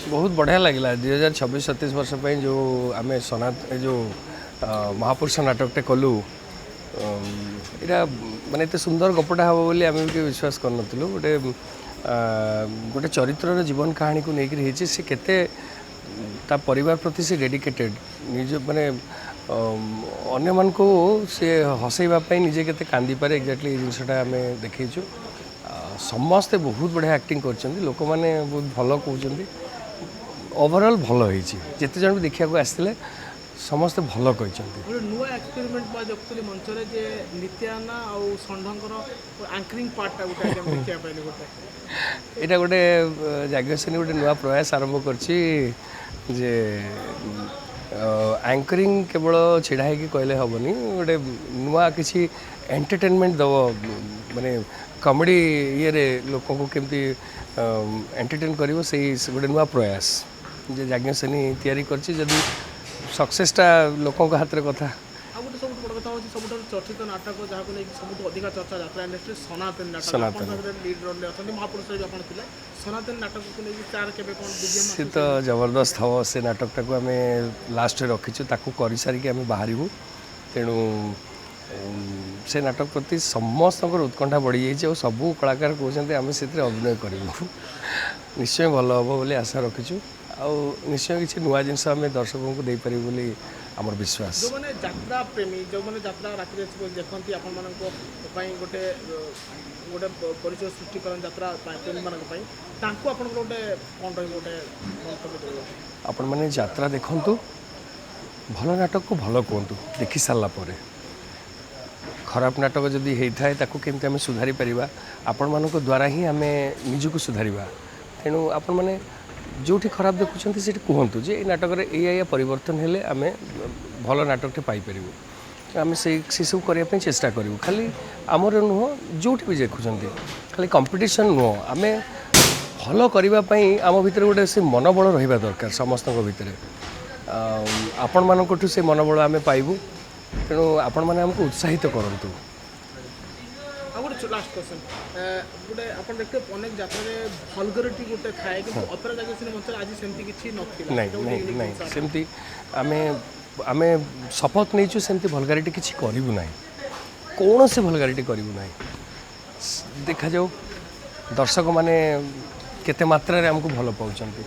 बहुत बढ़िया लगे 2026-27 वर्ष पे जो आम जो महापुरुष नाटकटे कलु यहाँ माने एत सुंदर गपटा हम बोली आम भी विश्वास करूँ गोटे गोटे चरित्र जीवन कहानी को लेकर से केते ता परिवार प्रति से डेडिकेटेड निज माने अन्य मन को से हसैवाई निजे के कांदी पारे एक्जाक्टली जिनसा आम देखु समस्ते बहुत बढ़िया एक्टिंग कर लोक मैंने बहुत भल कहते ओवरऑल भल होती जिते जन भी देखा आसते समस्ते भल कहते नुआ एक्सपेरिमेंट बा देखुली मंच रे जे नित्याना आ संढंकर एंकरिंग पार्टटा गोटे देखिया पाइले गोटे एटा गोटे जाग्यसेनी गोटे नुआ प्रयास आरंभ करछि जे एंकरिंग केवल छिड़ा है कि कहले हेनी गोटे नुआ किसी एंटरटेनमेंट दब माने कॉमेडी ये रे लोक को केमती एंटरटेन कर गोटे नुआ प्रयास जे जाग्यसेनी तैयारी करछि जदि सक्सेसटा लोकों हाथ में कथा गोटे सब बड़ कथा होची सब चर्चित नाटक जहाँ को सब अधिक चर्चा यात्रा इंडस्ट्री सनातन नाटक सनातन लीड रोल अच्छा महापुरुष भी आप सनातन नाटक को लेकिन तार केबे कोन से तो जबरदस्त हम से नाटकटा को आम लास्ट रखीचु कर सारिक आम बाहर तेणु से नाटक प्रति समस्त उत्कंठा बढ़ी जाइए और सबू कलाकार कहते आम से अभिनय करूँ निश्चय भल हम बोली आशा रखीचु आउ निश्चय किसी नुआ जिनस आम दर्शकों को देपर बोली आमर विश्वास जो मैंने यात्रा प्रेमी जो मैंने यात्रा राति देखती आपण गोटे गोटे परिचय सृष्टि कर यात्रा प्रेमी मानक गोटे कौन रोटे आपण मैंने यात्रा देखु भल नाटक को भल कहतु देखि सारा पर खराब नाटक जदि होता है ताकू केमती आम सुधारी पारिबा आपण मानक द्वारा ही आम निजको सुधारिबा तेणु आपण मैंने जोठी खराब देखुं से कहतु जे नाटक या परिवर्तन हेले आम भल नाटकटे पाइपर आम से सब करने चेष्टा करूँ खाली आमर नुह जो भी देखुं खाली कंपटीशन नुह आम भल करने आम भितर गोटे से मनोबल रहा दरकार समस्त भितर आपण मानू से मनोबल आम पाइबू तेणु आपण मैंने आमको उत्साहित करूँ लास्ट क्वेश्चन गोटे आप देखते अनेक यात्रा भलगरिटी गोटे थाए कि अपेरा जागेसिनी मंच आज सेमती किछि नथिला नहीं नहीं सेमती आमे आमे शपथ नहीं सेमती भलगारिटी किछि करिबु नाही कौन से भलगारिटी करिबु नाही देखा जाऊ दर्शक माने केते मात्रा रे हमको भल पाउचंती।